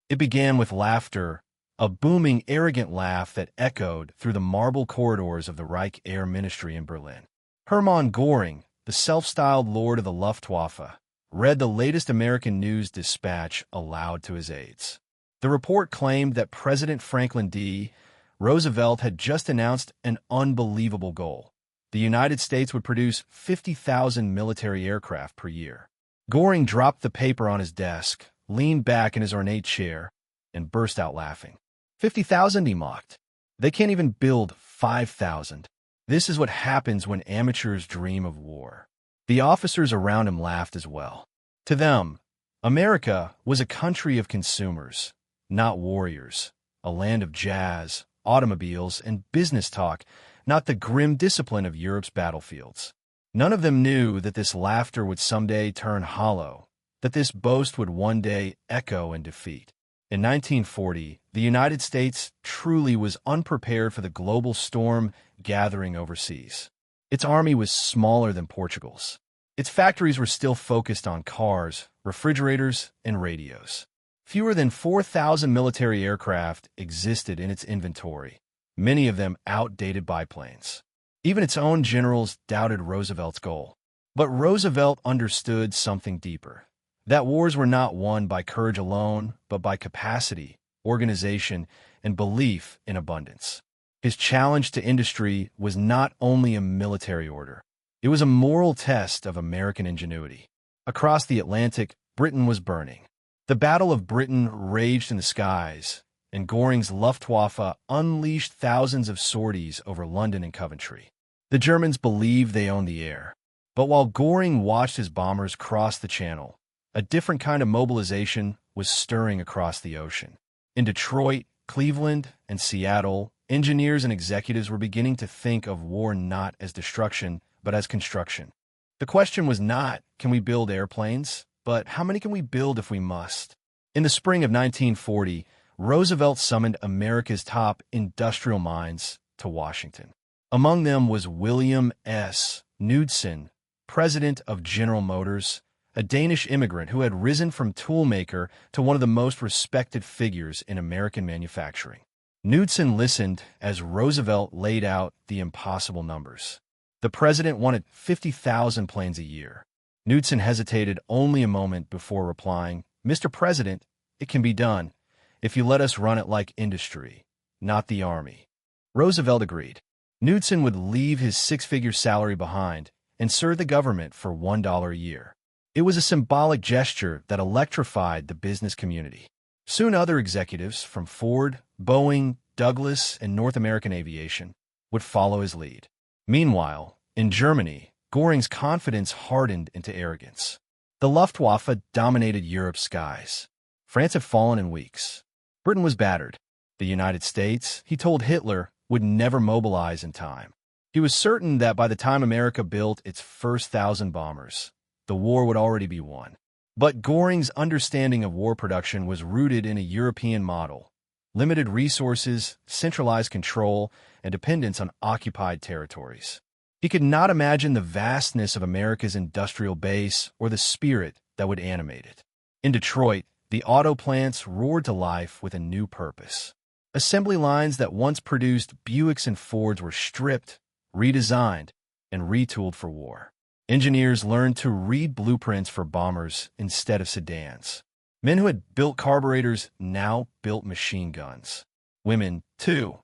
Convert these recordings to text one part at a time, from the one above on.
It began with laughter, a booming, arrogant laugh that echoed through the marble corridors of the Reich Air Ministry in Berlin. Hermann Göring, the self-styled lord of the Luftwaffe, read the latest American news dispatch aloud to his aides. The report claimed that President Franklin D. Roosevelt had just announced an unbelievable goal. The United States would produce 50,000 military aircraft per year. Göring dropped the paper on his desk, leaned back in his ornate chair, and burst out laughing. 50,000, he mocked. They can't even build 5,000. This is what happens when amateurs dream of war. The officers around him laughed as well. To them, America was a country of consumers, not warriors, a land of jazz, automobiles, and business talk, not the grim discipline of Europe's battlefields. None of them knew that this laughter would someday turn hollow, that this boast would one day echo in defeat. In 1940, the United States truly was unprepared for the global storm gathering overseas. Its army was smaller than Portugal's. Its factories were still focused on cars, refrigerators, and radios. Fewer than 4,000 military aircraft existed in its inventory, many of them outdated biplanes. Even its own generals doubted Roosevelt's goal. But Roosevelt understood something deeper, that wars were not won by courage alone, but by capacity, organization, and belief in abundance. His challenge to industry was not only a military order. It was a moral test of American ingenuity. Across the Atlantic, Britain was burning. The Battle of Britain raged in the skies, and Göring's Luftwaffe unleashed thousands of sorties over London and Coventry. The Germans believed they owned the air. But while Göring watched his bombers cross the Channel, a different kind of mobilization was stirring across the ocean. In Detroit, Cleveland, and Seattle, engineers and executives were beginning to think of war not as destruction, but as construction. The question was not, can we build airplanes, but how many can we build if we must? In the spring of 1940, Roosevelt summoned America's top industrial minds to Washington. Among them was William S. Knudsen, president of General Motors, a Danish immigrant who had risen from toolmaker to one of the most respected figures in American manufacturing. Knudsen listened as Roosevelt laid out the impossible numbers. The president wanted 50,000 planes a year. Knudsen hesitated only a moment before replying, "Mr. President, it can be done if you let us run it like industry, not the army." Roosevelt agreed. Knudsen would leave his six-figure salary behind and serve the government for $1 a year. It was a symbolic gesture that electrified the business community. Soon other executives from Ford, Boeing, Douglas, and North American Aviation would follow his lead. Meanwhile, in Germany, Göring's confidence hardened into arrogance. The Luftwaffe dominated Europe's skies. France had fallen in weeks. Britain was battered. The United States, he told Hitler, would never mobilize in time. He was certain that by the time America built its first 1,000 bombers, the war would already be won. But Göring's understanding of war production was rooted in a European model: limited resources, centralized control, and dependence on occupied territories. He could not imagine the vastness of America's industrial base or the spirit that would animate it. In Detroit, the auto plants roared to life with a new purpose. Assembly lines that once produced Buicks and Fords were stripped, redesigned, and retooled for war. Engineers learned to read blueprints for bombers instead of sedans. Men who had built carburetors now built machine guns. Women, too,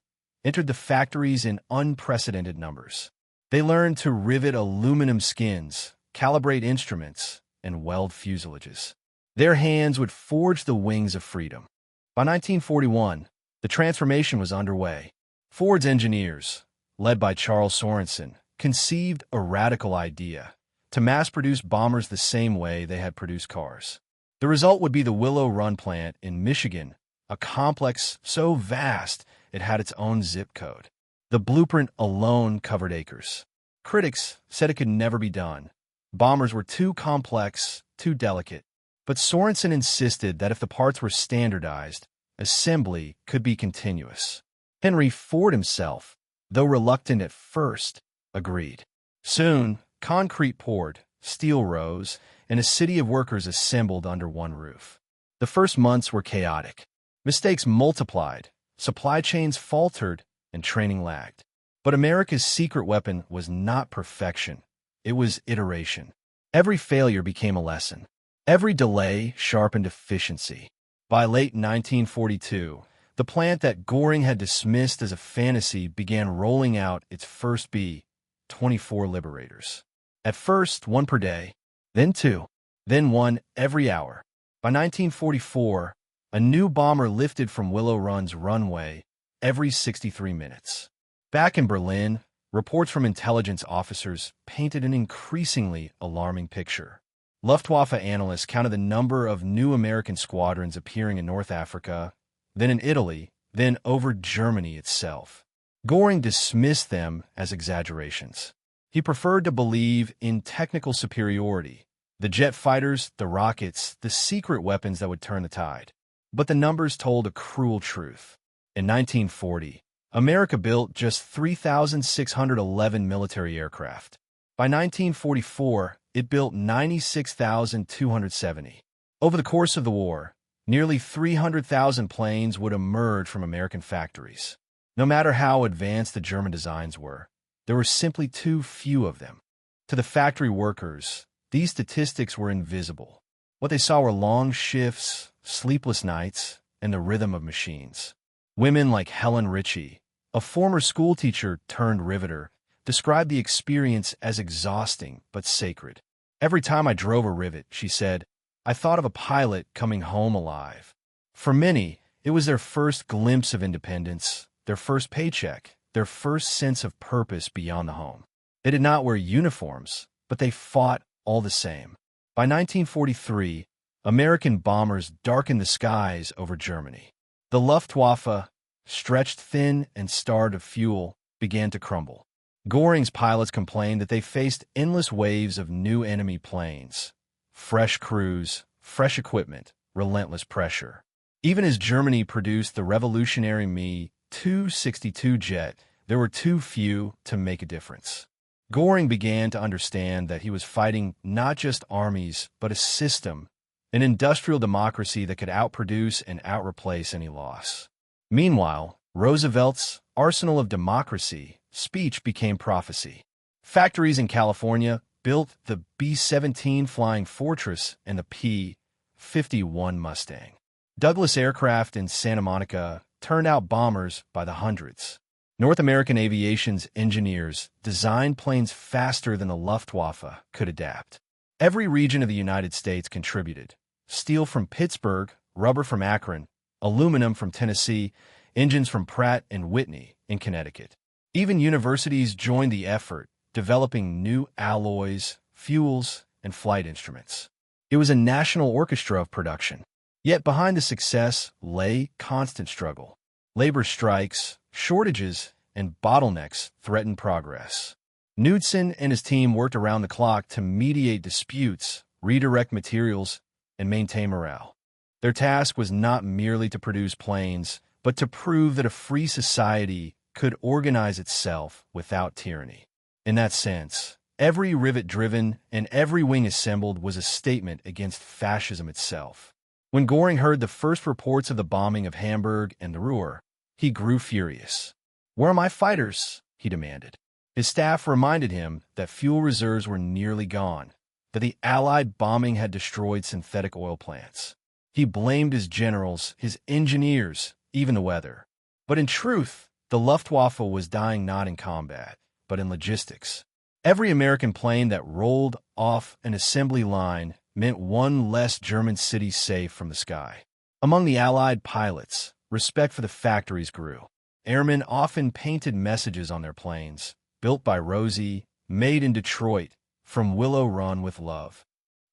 entered the factories in unprecedented numbers. They learned to rivet aluminum skins, calibrate instruments, and weld fuselages. Their hands would forge the wings of freedom. By 1941, the transformation was underway. Ford's engineers, led by Charles Sorensen, conceived a radical idea: to mass-produce bombers the same way they had produced cars. The result would be the Willow Run plant in Michigan, a complex so vast it had its own zip code. The blueprint alone covered acres. Critics said it could never be done. Bombers were too complex, too delicate. But Sorensen insisted that if the parts were standardized, assembly could be continuous. Henry Ford himself, though reluctant at first, agreed. Soon, concrete poured, steel rose, and a city of workers assembled under one roof. The first months were chaotic. Mistakes multiplied, supply chains faltered, and training lagged. But America's secret weapon was not perfection. It was iteration. Every failure became a lesson. Every delay sharpened efficiency. By late 1942, the plant that Göring had dismissed as a fantasy began rolling out its first B-24 Liberators. At first, one per day, then two, then one every hour. By 1944, a new bomber lifted from Willow Run's runway every 63 minutes. Back in Berlin, reports from intelligence officers painted an increasingly alarming picture. Luftwaffe analysts counted the number of new American squadrons appearing in North Africa, then in Italy, then over Germany itself. Göring dismissed them as exaggerations. He preferred to believe in technical superiority, the jet fighters, the rockets, the secret weapons that would turn the tide. But the numbers told a cruel truth. In 1940, America built just 3,611 military aircraft. By 1944, it built 96,270. Over the course of the war, nearly 300,000 planes would emerge from American factories. No matter how advanced the German designs were, there were simply too few of them. To the factory workers, these statistics were invisible. What they saw were long shifts, sleepless nights, and the rhythm of machines. Women like Helen Ritchie, a former schoolteacher turned riveter, described the experience as exhausting but sacred. Every time I drove a rivet, she said, I thought of a pilot coming home alive. For many, it was their first glimpse of independence, their first paycheck, their first sense of purpose beyond the home. They did not wear uniforms, but they fought all the same. By 1943, American bombers darkened the skies over Germany. The Luftwaffe, stretched thin and starved of fuel, began to crumble. Göring's pilots complained that they faced endless waves of new enemy planes. Fresh crews, fresh equipment, relentless pressure. Even as Germany produced the revolutionary Me-262 jet, there were too few to make a difference. Göring began to understand that he was fighting not just armies, but a system, an industrial democracy that could outproduce and outreplace any loss. Meanwhile, Roosevelt's arsenal of democracy speech became prophecy. Factories in California built the B-17 Flying Fortress and the P-51 Mustang. Douglas aircraft in Santa Monica turned out bombers by the hundreds. North American aviation's engineers designed planes faster than the Luftwaffe could adapt. Every region of the United States contributed. Steel from Pittsburgh, rubber from Akron, aluminum from Tennessee, engines from Pratt and Whitney in Connecticut. Even universities joined the effort, developing new alloys, fuels, and flight instruments. It was a national orchestra of production. Yet behind the success lay constant struggle. Labor strikes, shortages, and bottlenecks threatened progress. Knudsen and his team worked around the clock to mediate disputes, redirect materials, and maintain morale. Their task was not merely to produce planes, but to prove that a free society could organize itself without tyranny. In that sense, every rivet driven and every wing assembled was a statement against fascism itself. When Göring heard the first reports of the bombing of Hamburg and the Ruhr, he grew furious. "Where are my fighters?" he demanded. His staff reminded him that fuel reserves were nearly gone, that the Allied bombing had destroyed synthetic oil plants. He blamed his generals, his engineers, even the weather. But in truth, the Luftwaffe was dying not in combat, but in logistics. Every American plane that rolled off an assembly line meant one less German city safe from the sky. Among the Allied pilots, respect for the factories grew. Airmen often painted messages on their planes, built by Rosie, made in Detroit, from Willow Run with love.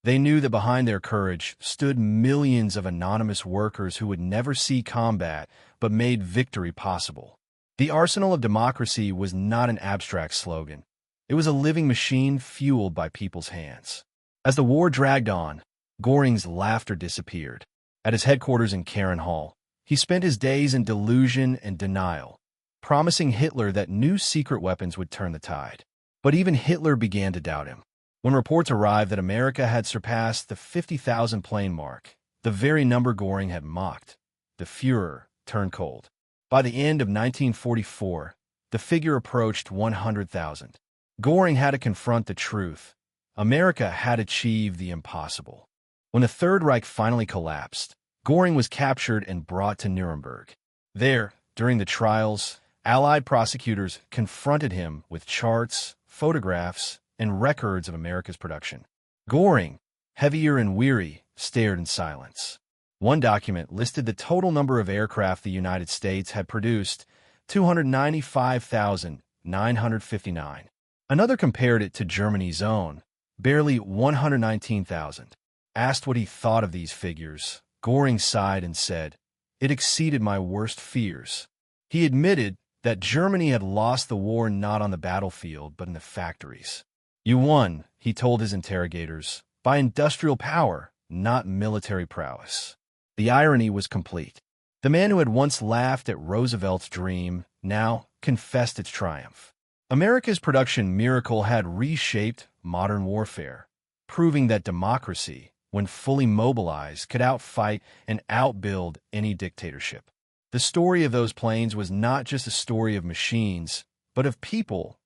They knew that behind their courage stood millions of anonymous workers who would never see combat but made victory possible. The arsenal of democracy was not an abstract slogan. It was a living machine fueled by people's hands. As the war dragged on, Göring's laughter disappeared. At his headquarters in Karen Hall, he spent his days in delusion and denial, promising Hitler that new secret weapons would turn the tide. But even Hitler began to doubt him. When reports arrived that America had surpassed the 50,000 plane mark, the very number Göring had mocked, the Führer, turned cold. By the end of 1944, the figure approached 100,000. Göring had to confront the truth. America had achieved the impossible. When the Third Reich finally collapsed, Göring was captured and brought to Nuremberg. There, during the trials, Allied prosecutors confronted him with charts, photographs, and records of America's production. Göring, heavier and weary, stared in silence. One document listed the total number of aircraft the United States had produced, 295,959. Another compared it to Germany's own, barely 119,000. Asked what he thought of these figures, Göring sighed and said, "It exceeded my worst fears." He admitted that Germany had lost the war not on the battlefield but in the factories. "You won," he told his interrogators, "by industrial power, not military prowess." The irony was complete. The man who had once laughed at Roosevelt's dream now confessed its triumph. America's production miracle had reshaped modern warfare, proving that democracy, when fully mobilized, could outfight and outbuild any dictatorship. The story of those planes was not just a story of machines, but of people.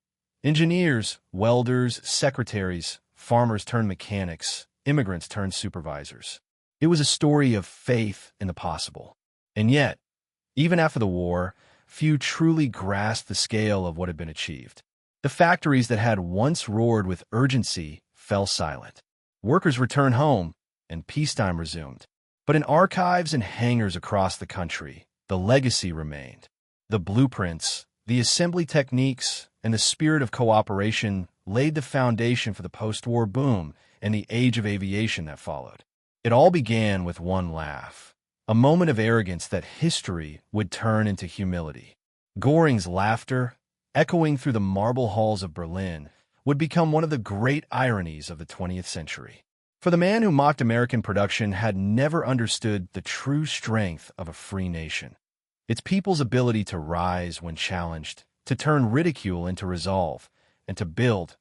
Engineers, welders, secretaries, farmers turned mechanics, immigrants turned supervisors. It was a story of faith in the possible. And yet, even after the war, few truly grasped the scale of what had been achieved. The factories that had once roared with urgency fell silent. Workers returned home, and peacetime resumed. But in archives and hangars across the country, the legacy remained. The blueprints, the assembly techniques, and the spirit of cooperation laid the foundation for the post-war boom and the age of aviation that followed. It all began with one laugh, a moment of arrogance that history would turn into humility. Göring's laughter, echoing through the marble halls of Berlin, would become one of the great ironies of the 20th century. For the man who mocked American production had never understood the true strength of a free nation. Its people's ability to rise when challenged, to turn ridicule into resolve, and to build,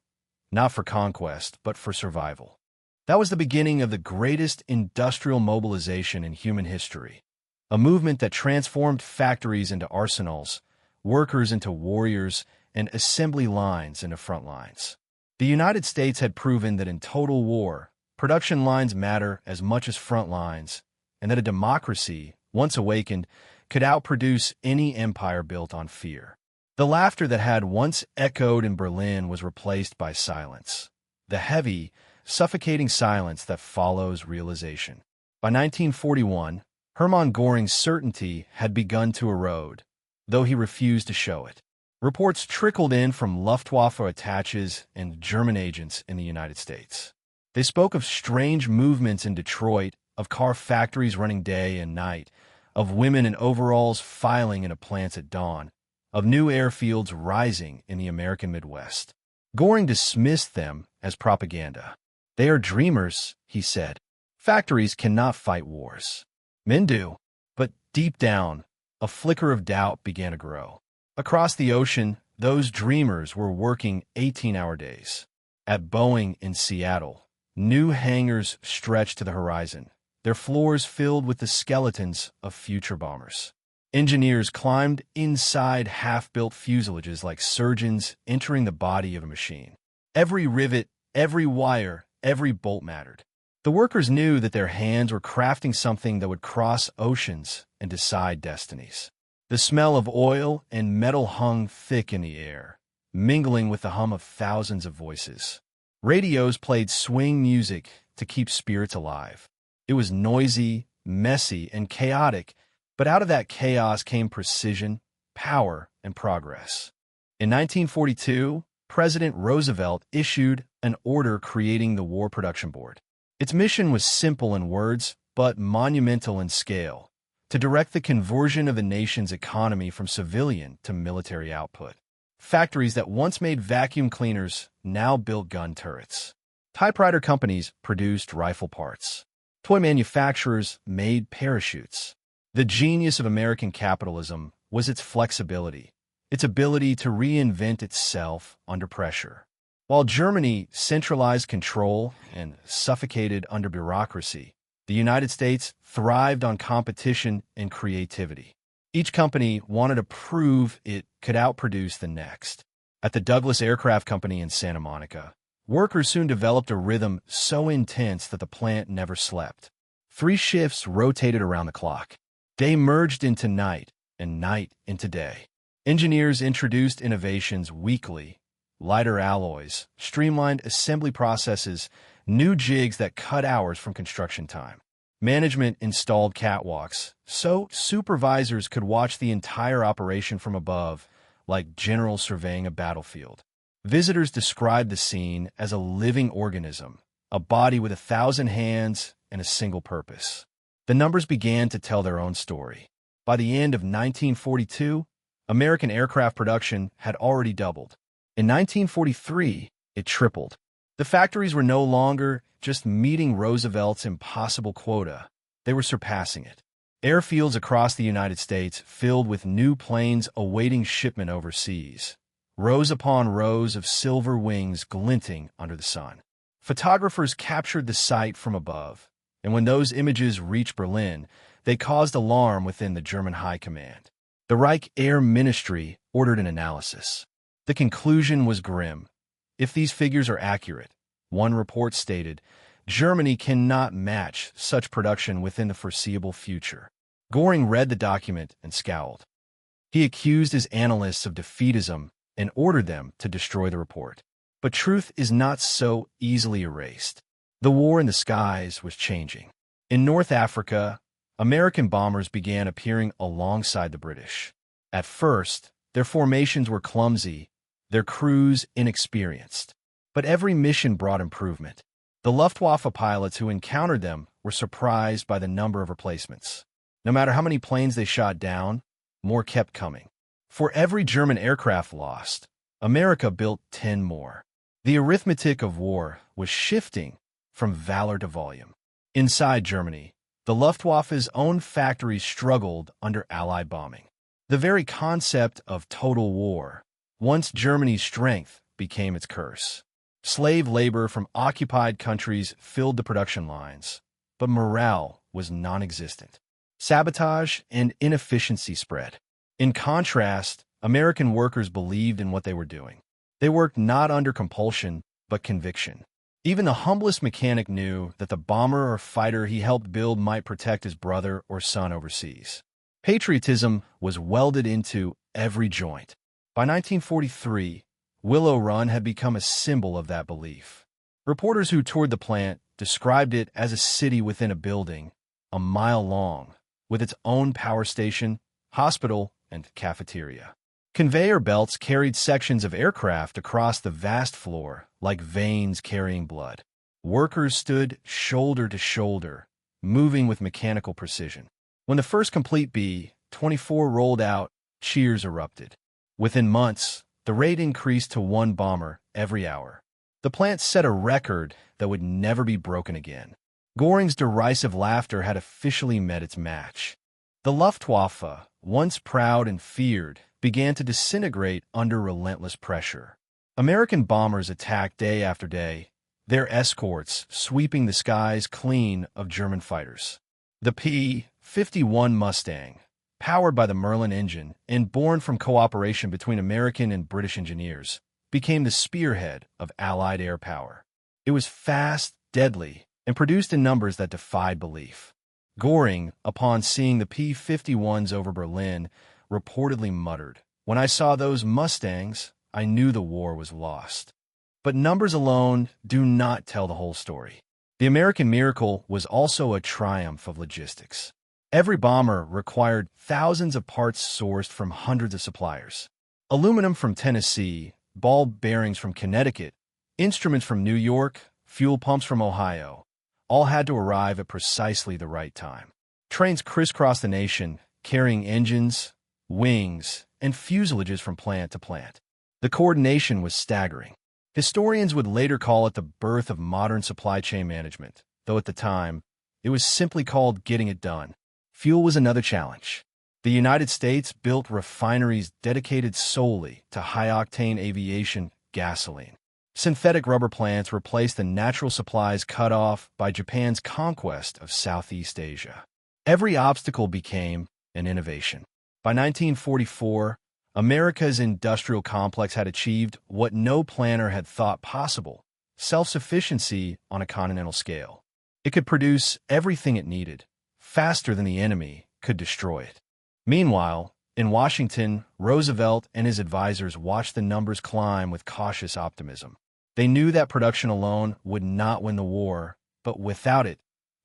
not for conquest, but for survival. That was the beginning of the greatest industrial mobilization in human history, a movement that transformed factories into arsenals, workers into warriors, and assembly lines into front lines. The United States had proven that in total war, production lines matter as much as front lines, and that a democracy, once awakened, could outproduce any empire built on fear. The laughter that had once echoed in Berlin was replaced by silence, the heavy, suffocating silence that follows realization. By 1941, Hermann Göring's certainty had begun to erode, though he refused to show it. Reports trickled in from Luftwaffe attaches and German agents in the United States. They spoke of strange movements in Detroit, of car factories running day and night, of women in overalls filing into plants at dawn, of new airfields rising in the American Midwest. Göring dismissed them as propaganda. "They are dreamers," he said. "Factories cannot fight wars. Men do." But deep down, a flicker of doubt began to grow. Across the ocean, those dreamers were working 18-hour days. At Boeing in Seattle, new hangars stretched to the horizon, their floors filled with the skeletons of future bombers. Engineers climbed inside half-built fuselages like surgeons entering the body of a machine. Every rivet, every wire, every bolt mattered. The workers knew that their hands were crafting something that would cross oceans and decide destinies. The smell of oil and metal hung thick in the air, mingling with the hum of thousands of voices. Radios played swing music to keep spirits alive. It was noisy, messy, and chaotic, but out of that chaos came precision, power, and progress. In 1942, President Roosevelt issued an order creating the War Production Board. Its mission was simple in words, but monumental in scale: to direct the conversion of the nation's economy from civilian to military output. Factories that once made vacuum cleaners now built gun turrets. Typewriter companies produced rifle parts. Toy manufacturers made parachutes. The genius of American capitalism was its flexibility, its ability to reinvent itself under pressure. While Germany centralized control and suffocated under bureaucracy, The United States thrived on competition and creativity. Each company wanted to prove it could outproduce the next. At the Douglas Aircraft Company in Santa Monica, workers soon developed a rhythm so intense that the plant never slept. 3 shifts rotated around the clock. Day merged into night, and night into day. Engineers introduced innovations weekly: lighter alloys, streamlined assembly processes, new jigs that cut hours from construction time. Management installed catwalks, so supervisors could watch the entire operation from above, like generals surveying a battlefield. Visitors described the scene as a living organism, a body with 1,000 hands and a single purpose. The numbers began to tell their own story. By the end of 1942, American aircraft production had already doubled. In 1943, it tripled. The factories were no longer just meeting Roosevelt's impossible quota. They were surpassing it. Airfields across the United States filled with new planes awaiting shipment overseas, rows upon rows of silver wings glinting under the sun. Photographers captured the sight from above, and when those images reached Berlin, they caused alarm within the German High Command. The Reich Air Ministry ordered an analysis. The conclusion was grim. If these figures are accurate, one report stated, Germany cannot match such production within the foreseeable future. Göring read the document and scowled. He accused his analysts of defeatism and ordered them to destroy the report. But truth is not so easily erased. The war in the skies was changing. In North Africa, American bombers began appearing alongside the British. At first, their formations were clumsy, their crews inexperienced. But every mission brought improvement. The Luftwaffe pilots who encountered them were surprised by the number of replacements. No matter how many planes they shot down, more kept coming. For every German aircraft lost, America built 10 more. The arithmetic of war was shifting from valor to volume. Inside Germany, the Luftwaffe's own factories struggled under Allied bombing. The very concept of total war, once Germany's strength, became its curse. Slave labor from occupied countries filled the production lines, but morale was non-existent. Sabotage and inefficiency spread. In contrast, American workers believed in what they were doing. They worked not under compulsion, but conviction. Even the humblest mechanic knew that the bomber or fighter he helped build might protect his brother or son overseas. Patriotism was welded into every joint. By 1943, Willow Run had become a symbol of that belief. Reporters who toured the plant described it as a city within a building, a mile long, with its own power station, hospital, and cafeteria. Conveyor belts carried sections of aircraft across the vast floor, like veins carrying blood. Workers stood shoulder to shoulder, moving with mechanical precision. When the first complete B-24 rolled out, cheers erupted. Within months, the rate increased to 1 bomber every hour. The plant set a record that would never be broken again. Göring's derisive laughter had officially met its match. The Luftwaffe, once proud and feared, began to disintegrate under relentless pressure. American bombers attacked day after day, their escorts sweeping the skies clean of German fighters. The P-51 Mustang, powered by the Merlin engine and born from cooperation between American and British engineers, became the spearhead of Allied air power. It was fast, deadly, and produced in numbers that defied belief. Göring, upon seeing the P-51s over Berlin, reportedly muttered, "When I saw those Mustangs, I knew the war was lost." But numbers alone do not tell the whole story. The American miracle was also a triumph of logistics. Every bomber required thousands of parts sourced from hundreds of suppliers. Aluminum from Tennessee, ball bearings from Connecticut, instruments from New York, fuel pumps from Ohio, all had to arrive at precisely the right time. Trains crisscrossed the nation, carrying engines, wings, and fuselages from plant to plant. The coordination was staggering. Historians would later call it the birth of modern supply chain management, though at the time, it was simply called getting it done. Fuel was another challenge. The United States built refineries dedicated solely to high-octane aviation gasoline. Synthetic rubber plants replaced the natural supplies cut off by Japan's conquest of Southeast Asia. Every obstacle became an innovation. By 1944, America's industrial complex had achieved what no planner had thought possible: self-sufficiency on a continental scale. It could produce everything it needed, faster than the enemy could destroy it. Meanwhile, in Washington, Roosevelt and his advisors watched the numbers climb with cautious optimism. They knew that production alone would not win the war, but without it,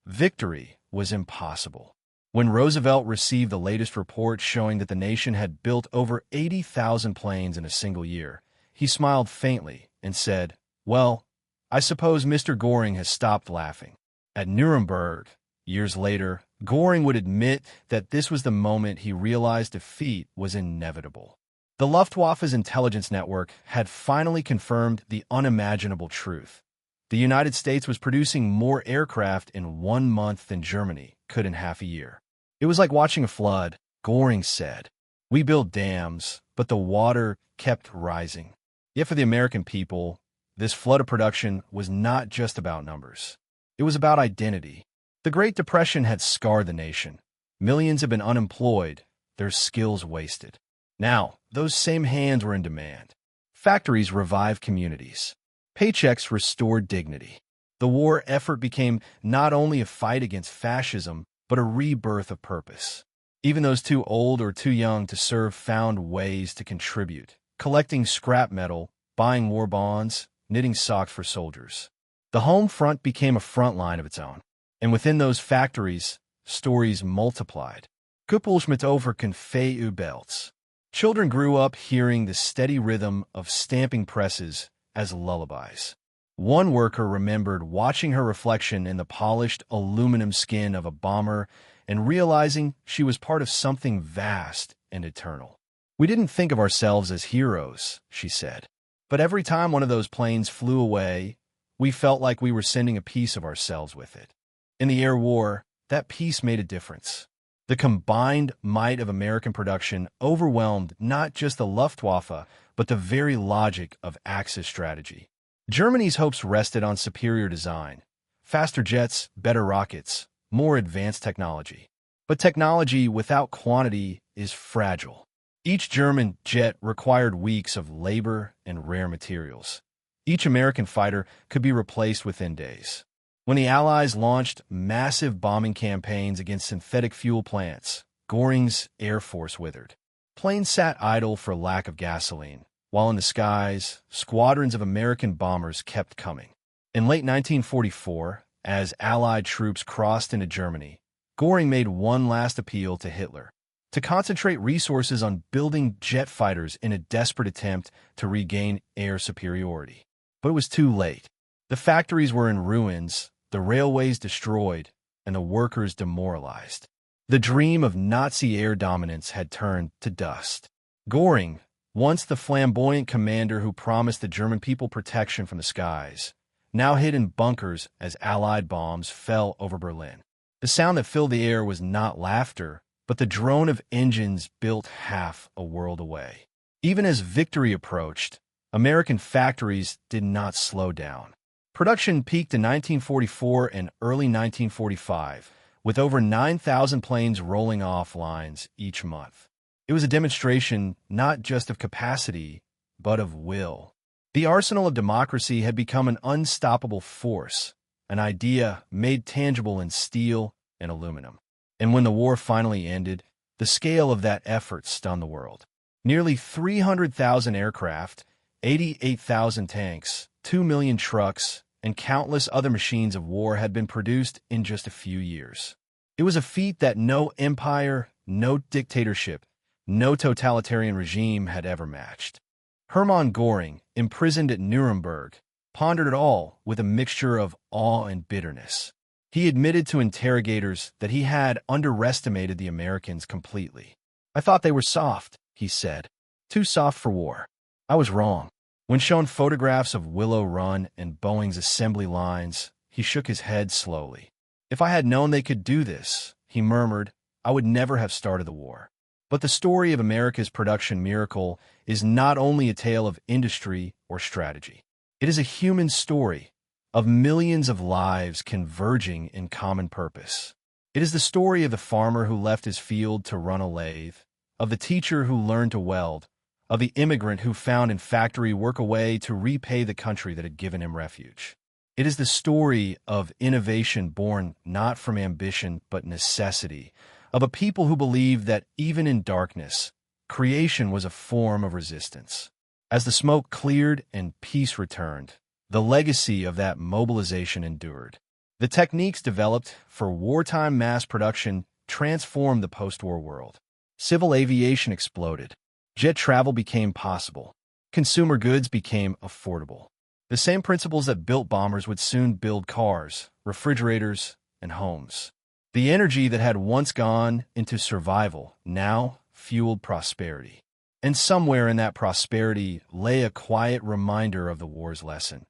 victory was impossible. When Roosevelt received the latest report showing that the nation had built over 80,000 planes in a single year, he smiled faintly and said, "Well, I suppose Mr. Göring has stopped laughing." At Nuremberg, years later, Göring would admit that this was the moment he realized defeat was inevitable. The Luftwaffe's intelligence network had finally confirmed the unimaginable truth. The United States was producing more aircraft in 1 month than Germany could in half a year. It was like watching a flood, Göring said. "We built dams, but the water kept rising." Yet for the American people, this flood of production was not just about numbers. It was about identity. The Great Depression had scarred the nation. Millions had been unemployed, their skills wasted. Now, those same hands were in demand. Factories revived communities. Paychecks restored dignity. The war effort became not only a fight against fascism, but a rebirth of purpose. Even those too old or too young to serve found ways to contribute, collecting scrap metal, buying war bonds, knitting socks for soldiers. The home front became a front line of its own. And within those factories, stories multiplied. Kuppelschmidt over Confetti belts. Children grew up hearing the steady rhythm of stamping presses as lullabies. One worker remembered watching her reflection in the polished aluminum skin of a bomber and realizing she was part of something vast and eternal. "We didn't think of ourselves as heroes," she said. "But every time one of those planes flew away, we felt like we were sending a piece of ourselves with it." In the air war, that piece made a difference. The combined might of American production overwhelmed not just the Luftwaffe, but the very logic of Axis strategy. Germany's hopes rested on superior design, faster jets, better rockets, more advanced technology. But technology without quantity is fragile. Each German jet required weeks of labor and rare materials. Each American fighter could be replaced within days. When the Allies launched massive bombing campaigns against synthetic fuel plants, Göring's Air Force withered. Planes sat idle for lack of gasoline, while in the skies, squadrons of American bombers kept coming. In late 1944, as Allied troops crossed into Germany, Göring made one last appeal to Hitler: to concentrate resources on building jet fighters in a desperate attempt to regain air superiority. But it was too late. The factories were in ruins, the railways destroyed, and the workers demoralized. The dream of Nazi air dominance had turned to dust. Göring, once the flamboyant commander who promised the German people protection from the skies, now hid in bunkers as Allied bombs fell over Berlin. The sound that filled the air was not laughter, but the drone of engines built half a world away. Even as victory approached, American factories did not slow down. Production peaked in 1944 and early 1945, with over 9,000 planes rolling off lines each month. It was a demonstration not just of capacity, but of will. The arsenal of democracy had become an unstoppable force, an idea made tangible in steel and aluminum. And when the war finally ended, the scale of that effort stunned the world. Nearly 300,000 aircraft, 88,000 tanks, 2 million trucks, and countless other machines of war had been produced in just a few years. It was a feat that no empire, no dictatorship, no totalitarian regime had ever matched. Hermann Göring, imprisoned at Nuremberg, pondered it all with a mixture of awe and bitterness. He admitted to interrogators that he had underestimated the Americans completely. "I thought they were soft," he said. "Too soft for war. I was wrong." When shown photographs of Willow Run and Boeing's assembly lines, he shook his head slowly. "If I had known they could do this," he murmured, "I would never have started the war." But the story of America's production miracle is not only a tale of industry or strategy. It is a human story of millions of lives converging in common purpose. It is the story of the farmer who left his field to run a lathe, of the teacher who learned to weld, of the immigrant who found in factory work a way to repay the country that had given him refuge. It is the story of innovation born not from ambition but necessity, of a people who believed that even in darkness, creation was a form of resistance. As the smoke cleared and peace returned, the legacy of that mobilization endured. The techniques developed for wartime mass production transformed the post-war world. Civil aviation exploded. Jet travel became possible. Consumer goods became affordable. The same principles that built bombers would soon build cars, refrigerators, and homes. The energy that had once gone into survival now fueled prosperity. And somewhere in that prosperity lay a quiet reminder of the war's lesson,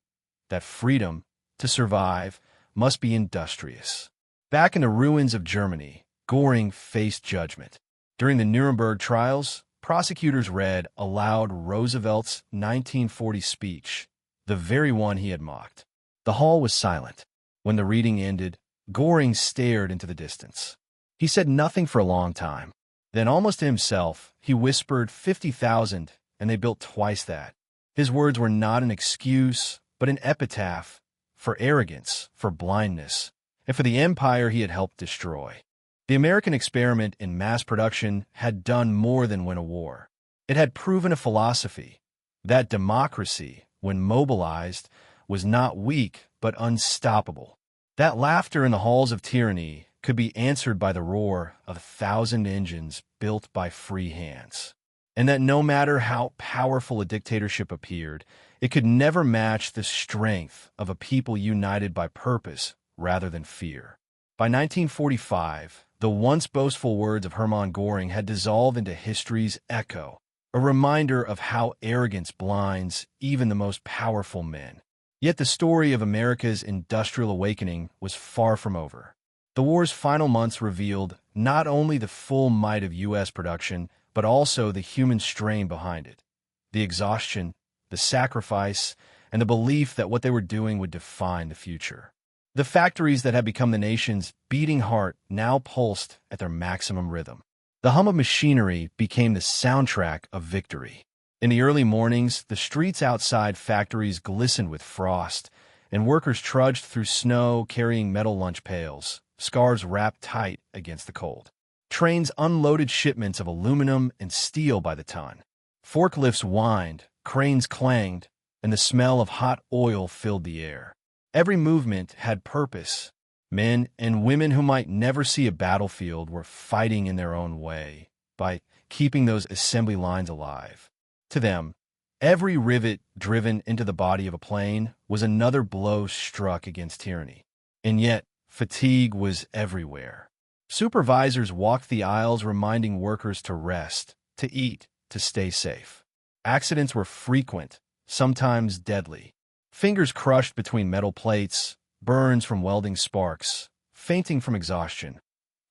that freedom, to survive, must be industrious. Back in the ruins of Germany, Göring faced judgment. During the Nuremberg trials, prosecutors read aloud Roosevelt's 1940 speech, the very one he had mocked. The hall was silent. When the reading ended, Göring stared into the distance. He said nothing for a long time. Then, almost to himself, he whispered 50,000, and they built twice that. His words were not an excuse, but an epitaph for arrogance, for blindness, and for the empire he had helped destroy. The American experiment in mass production had done more than win a war. It had proven a philosophy, that democracy, when mobilized, was not weak but unstoppable. That laughter in the halls of tyranny could be answered by the roar of 1,000 engines built by free hands. And that no matter how powerful a dictatorship appeared, it could never match the strength of a people united by purpose rather than fear. By 1945, the once boastful words of Hermann Göring had dissolved into history's echo, a reminder of how arrogance blinds even the most powerful men. Yet the story of America's industrial awakening was far from over. The war's final months revealed not only the full might of U.S. production, but also the human strain behind it, the exhaustion, the sacrifice, and the belief that what they were doing would define the future. The factories that had become the nation's beating heart now pulsed at their maximum rhythm. The hum of machinery became the soundtrack of victory. In the early mornings, the streets outside factories glistened with frost, and workers trudged through snow carrying metal lunch pails, scarves wrapped tight against the cold. Trains unloaded shipments of aluminum and steel by the ton. Forklifts whined, cranes clanged, and the smell of hot oil filled the air. Every movement had purpose. Men and women who might never see a battlefield were fighting in their own way by keeping those assembly lines alive. To them, every rivet driven into the body of a plane was another blow struck against tyranny. And yet, fatigue was everywhere. Supervisors walked the aisles reminding workers to rest, to eat, to stay safe. Accidents were frequent, sometimes deadly. Fingers crushed between metal plates, burns from welding sparks, fainting from exhaustion.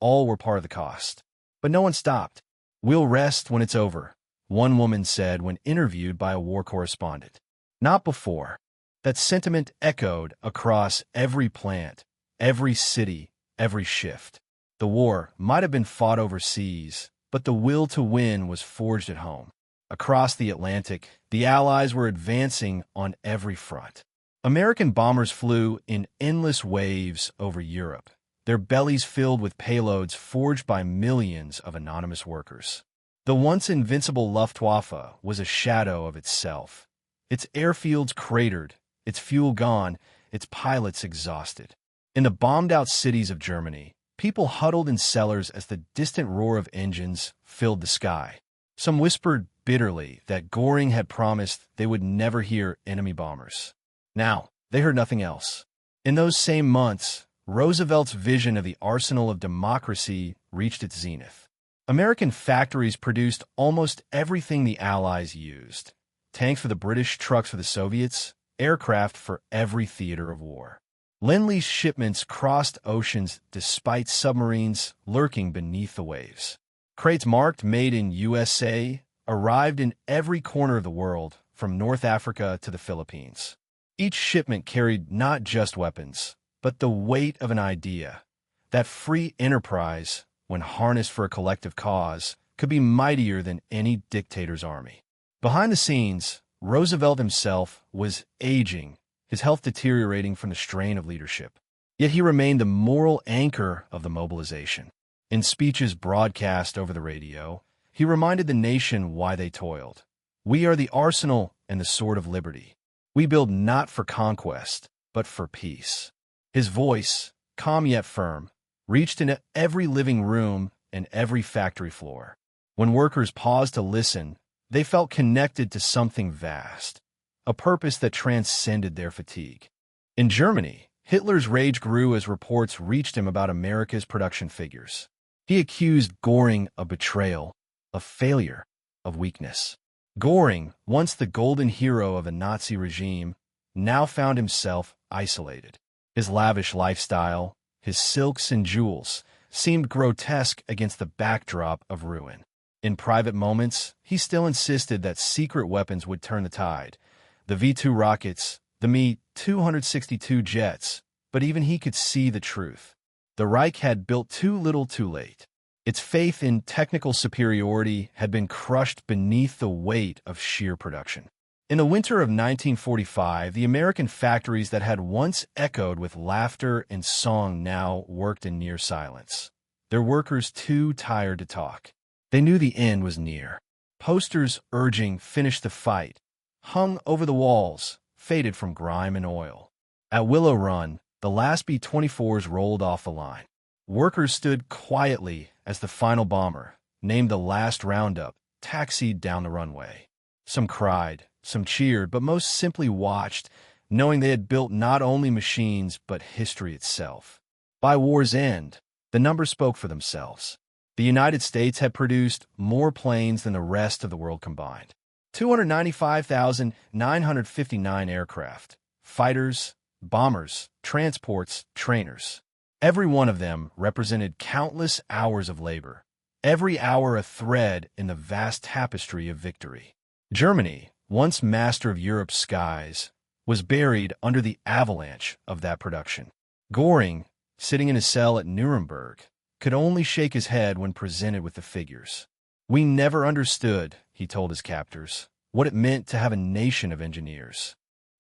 All were part of the cost. But no one stopped. "We'll rest when it's over," one woman said when interviewed by a war correspondent. Not before. That sentiment echoed across every plant, every city, every shift. The war might have been fought overseas, but the will to win was forged at home. Across the Atlantic, the Allies were advancing on every front. American bombers flew in endless waves over Europe, their bellies filled with payloads forged by millions of anonymous workers. The once invincible Luftwaffe was a shadow of itself. Its airfields cratered, its fuel gone, its pilots exhausted. In the bombed-out cities of Germany, people huddled in cellars as the distant roar of engines filled the sky. Some whispered bitterly that Göring had promised they would never hear enemy bombers. Now, they heard nothing else. In those same months, Roosevelt's vision of the arsenal of democracy reached its zenith. American factories produced almost everything the Allies used. Tanks for the British, trucks for the Soviets, aircraft for every theater of war. Lend-Lease shipments crossed oceans despite submarines lurking beneath the waves. Crates marked "Made in USA" arrived in every corner of the world, from North Africa to the Philippines. Each shipment carried not just weapons, but the weight of an idea. That free enterprise, when harnessed for a collective cause, could be mightier than any dictator's army. Behind the scenes, Roosevelt himself was aging, his health deteriorating from the strain of leadership. Yet he remained the moral anchor of the mobilization. In speeches broadcast over the radio, he reminded the nation why they toiled. We are the arsenal and the sword of liberty. We build not for conquest, but for peace. His voice, calm yet firm, reached into every living room and every factory floor. When workers paused to listen, they felt connected to something vast, a purpose that transcended their fatigue. In Germany, Hitler's rage grew as reports reached him about America's production figures. He accused Göring of betrayal, of failure, of weakness. Göring, once the golden hero of the Nazi regime, now found himself isolated. His lavish lifestyle, his silks and jewels, seemed grotesque against the backdrop of ruin. In private moments, he still insisted that secret weapons would turn the tide. The V-2 rockets, the Me-262 jets, but even he could see the truth. The Reich had built too little too late. Its faith in technical superiority had been crushed beneath the weight of sheer production. In the winter of 1945, the American factories that had once echoed with laughter and song now worked in near silence. Their workers too tired to talk. They knew the end was near. Posters urging "finish the fight" hung over the walls, faded from grime and oil. At Willow Run, the last B-24s rolled off the line. Workers stood quietly as the final bomber, named the last roundup, taxied down the runway. Some cried, some cheered, but most simply watched, knowing they had built not only machines but history itself. By war's end, the numbers spoke for themselves. The United States had produced more planes than the rest of the world combined. 295,959 aircraft, fighters, bombers, transports, trainers. Every one of them represented countless hours of labor, every hour a thread in the vast tapestry of victory. Germany, once master of Europe's skies, was buried under the avalanche of that production. Göring, sitting in his cell at Nuremberg, could only shake his head when presented with the figures. We never understood, he told his captors, what it meant to have a nation of engineers.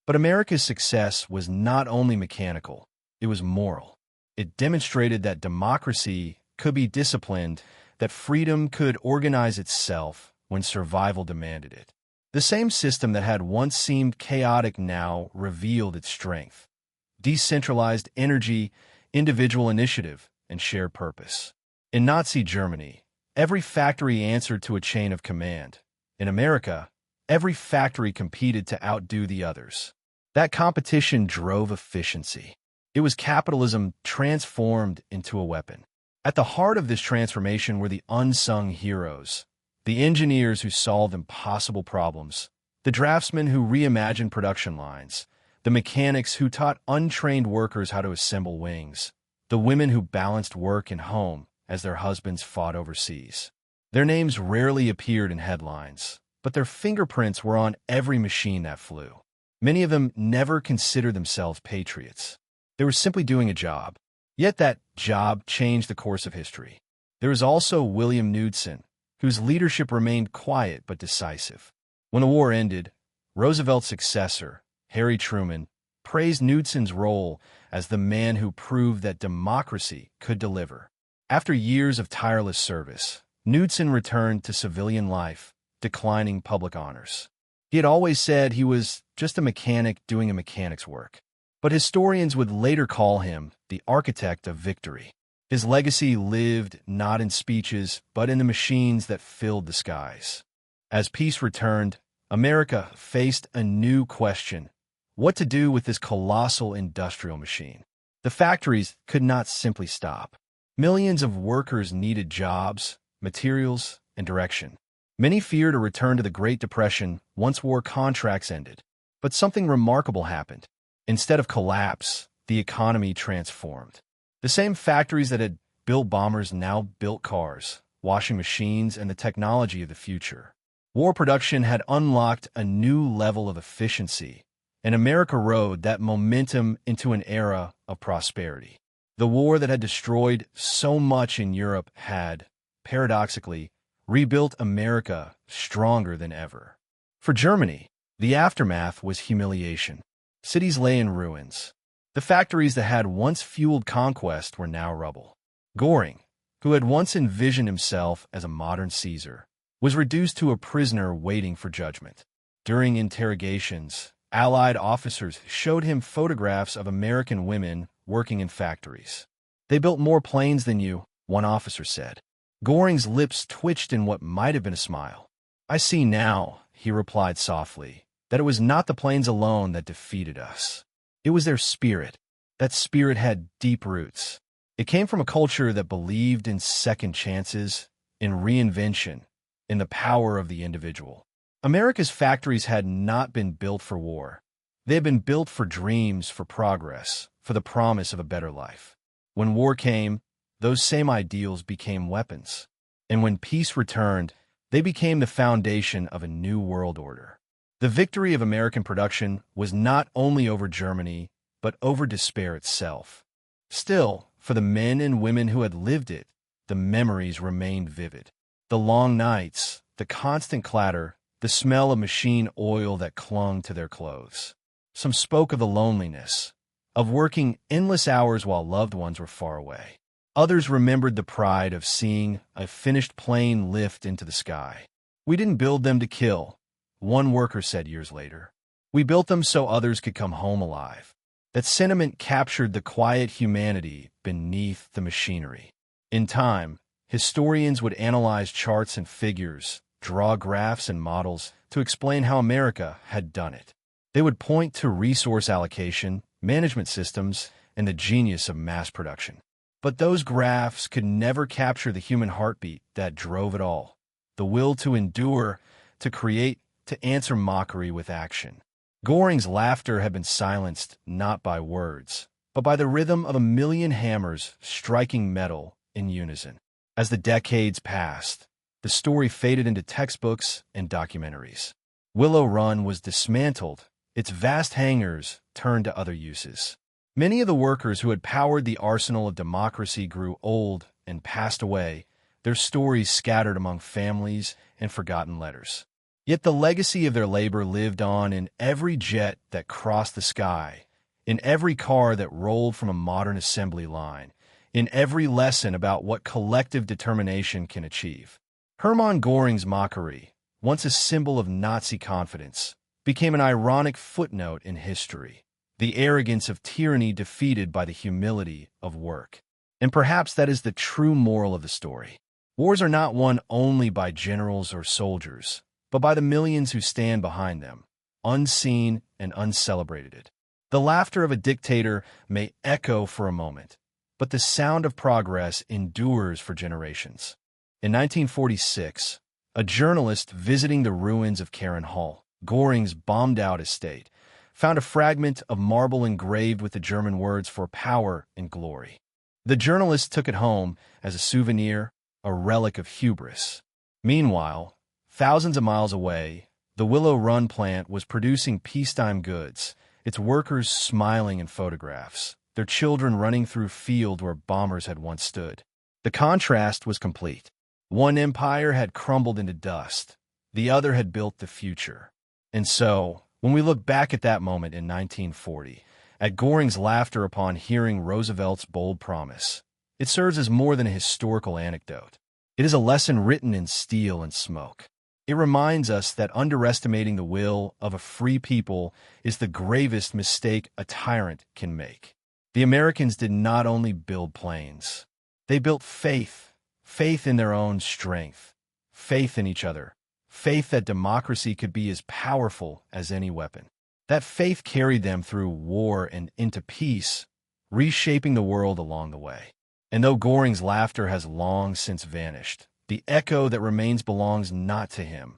But America's success was not only mechanical, it was moral. It demonstrated that democracy could be disciplined, that freedom could organize itself when survival demanded it. The same system that had once seemed chaotic now revealed its strength. Decentralized energy, individual initiative, and shared purpose. In Nazi Germany, every factory answered to a chain of command. In America, every factory competed to outdo the others. That competition drove efficiency. It was capitalism transformed into a weapon. At the heart of this transformation were the unsung heroes, the engineers who solved impossible problems, the draftsmen who reimagined production lines, the mechanics who taught untrained workers how to assemble wings, the women who balanced work and home as their husbands fought overseas. Their names rarely appeared in headlines, but their fingerprints were on every machine that flew. Many of them never considered themselves patriots. They were simply doing a job. Yet that job changed the course of history. There was also William Knudsen, whose leadership remained quiet but decisive. When the war ended, Roosevelt's successor, Harry Truman, praised Knudsen's role as the man who proved that democracy could deliver. After years of tireless service, Knudsen returned to civilian life, declining public honors. He had always said he was just a mechanic doing a mechanic's work. But historians would later call him the architect of victory. His legacy lived not in speeches, but in the machines that filled the skies. As peace returned, America faced a new question: what to do with this colossal industrial machine? The factories could not simply stop. Millions of workers needed jobs, materials, and direction. Many feared a return to the Great Depression once war contracts ended. But something remarkable happened. Instead of collapse, the economy transformed. The same factories that had built bombers now built cars, washing machines, and the technology of the future. War production had unlocked a new level of efficiency, and America rode that momentum into an era of prosperity. The war that had destroyed so much in Europe had, paradoxically, rebuilt America stronger than ever. For Germany, the aftermath was humiliation. Cities lay in ruins. The factories that had once fueled conquest were now rubble. Göring, who had once envisioned himself as a modern Caesar, was reduced to a prisoner waiting for judgment. During interrogations, Allied officers showed him photographs of American women working in factories. "They built more planes than you," one officer said. Göring's lips twitched in what might have been a smile. "I see now," he replied softly, "that it was not the planes alone that defeated us. It was their spirit. That spirit had deep roots. It came from a culture that believed in second chances, in reinvention, in the power of the individual." America's factories had not been built for war. They had been built for dreams, for progress, for the promise of a better life. When war came, those same ideals became weapons. And when peace returned, they became the foundation of a new world order. The victory of American production was not only over Germany, but over despair itself. Still, for the men and women who had lived it, the memories remained vivid. The long nights, the constant clatter, the smell of machine oil that clung to their clothes. Some spoke of the loneliness, of working endless hours while loved ones were far away. Others remembered the pride of seeing a finished plane lift into the sky. "We didn't build them to kill," one worker said years later. "We built them so others could come home alive." That sentiment captured the quiet humanity beneath the machinery. In time, historians would analyze charts and figures, draw graphs and models to explain how America had done it. They would point to resource allocation, management systems, and the genius of mass production. But those graphs could never capture the human heartbeat that drove it all. The will to endure, to create, to answer mockery with action. Göring's laughter had been silenced not by words, but by the rhythm of a million hammers striking metal in unison. As the decades passed, the story faded into textbooks and documentaries. Willow Run was dismantled, its vast hangars turned to other uses. Many of the workers who had powered the arsenal of democracy grew old and passed away, their stories scattered among families and forgotten letters. Yet the legacy of their labor lived on in every jet that crossed the sky, in every car that rolled from a modern assembly line, in every lesson about what collective determination can achieve. Hermann Göring's mockery, once a symbol of Nazi confidence, became an ironic footnote in history, the arrogance of tyranny defeated by the humility of work. And perhaps that is the true moral of the story. Wars are not won only by generals or soldiers, but by the millions who stand behind them, unseen and uncelebrated. The laughter of a dictator may echo for a moment, but the sound of progress endures for generations. In 1946, a journalist visiting the ruins of Karen Hall, Göring's bombed-out estate, found a fragment of marble engraved with the German words for power and glory. The journalist took it home as a souvenir, a relic of hubris. Meanwhile, thousands of miles away, the Willow Run plant was producing peacetime goods, its workers smiling in photographs, their children running through fields where bombers had once stood. The contrast was complete. One empire had crumbled into dust, the other had built the future. And so, when we look back at that moment in 1940, at Göring's laughter upon hearing Roosevelt's bold promise, it serves as more than a historical anecdote. It is a lesson written in steel and smoke. It reminds us that underestimating the will of a free people is the gravest mistake a tyrant can make. The Americans did not only build planes. They built faith in their own strength, faith in each other, faith that democracy could be as powerful as any weapon. That faith carried them through war and into peace, reshaping the world along the way. And though Göring's laughter has long since vanished, the echo that remains belongs not to him,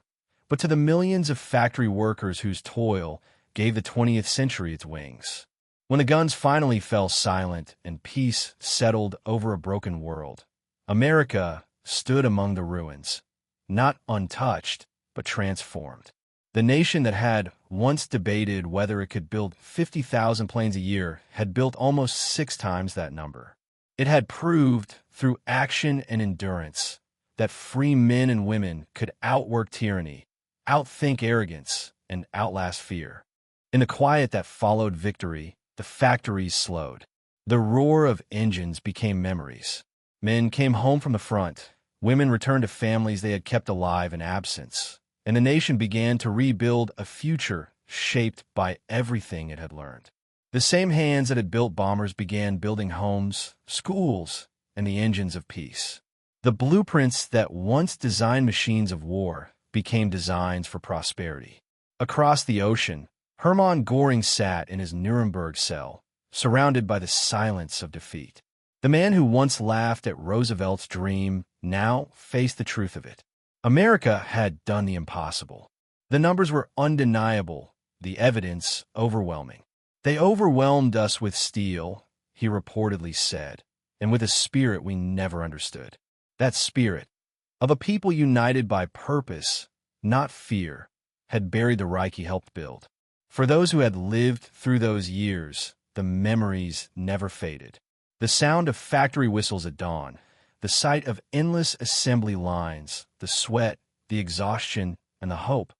but to the millions of factory workers whose toil gave the 20th century its wings. When the guns finally fell silent and peace settled over a broken world, America stood among the ruins, not untouched, but transformed. The nation that had once debated whether it could build 50,000 planes a year had built almost 6 times that number. It had proved, through action and endurance, that free men and women could outwork tyranny, outthink arrogance, and outlast fear. In the quiet that followed victory, the factories slowed. The roar of engines became memories. Men came home from the front. Women returned to families they had kept alive in absence. And the nation began to rebuild a future shaped by everything it had learned. The same hands that had built bombers began building homes, schools, and the engines of peace. The blueprints that once designed machines of war became designs for prosperity. Across the ocean, Hermann Göring sat in his Nuremberg cell, surrounded by the silence of defeat. The man who once laughed at Roosevelt's dream now faced the truth of it. America had done the impossible. The numbers were undeniable, the evidence overwhelming. "They overwhelmed us with steel," he reportedly said, "and with a spirit we never understood." That spirit, of a people united by purpose, not fear, had buried the Reich he helped build. For those who had lived through those years, the memories never faded. The sound of factory whistles at dawn, the sight of endless assembly lines, the sweat, the exhaustion, and the hope,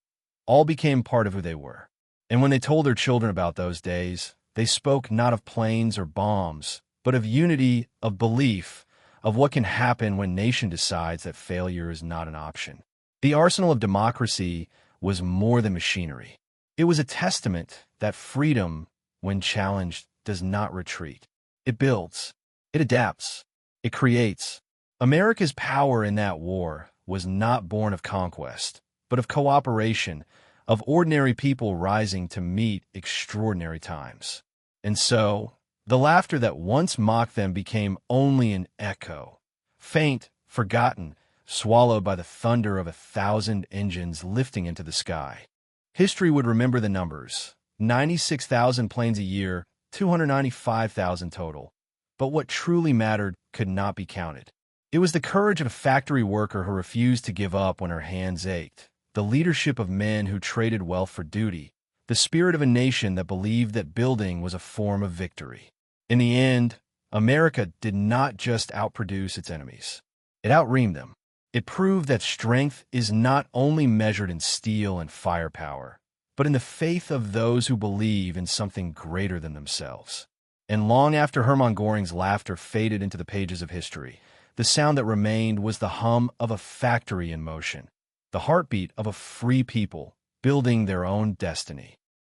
all became part of who they were. And when they told their children about those days, they spoke not of planes or bombs, but of unity, of belief, of what can happen when a nation decides that failure is not an option. The arsenal of democracy was more than machinery. It was a testament that freedom, when challenged, does not retreat. It builds. It adapts. It creates. America's power in that war was not born of conquest, but of cooperation, of ordinary people rising to meet extraordinary times. And so, the laughter that once mocked them became only an echo, faint, forgotten, swallowed by the thunder of 1,000 engines lifting into the sky. History would remember the numbers: 96,000 planes a year, 295,000 total. But what truly mattered could not be counted. It was the courage of a factory worker who refused to give up when her hands ached, the leadership of men who traded wealth for duty, the spirit of a nation that believed that building was a form of victory. In the end, America did not just outproduce its enemies. It outreamed them. It proved that strength is not only measured in steel and firepower, but in the faith of those who believe in something greater than themselves. And long after Hermann Göring's laughter faded into the pages of history, the sound that remained was the hum of a factory in motion, the heartbeat of a free people building their own destiny.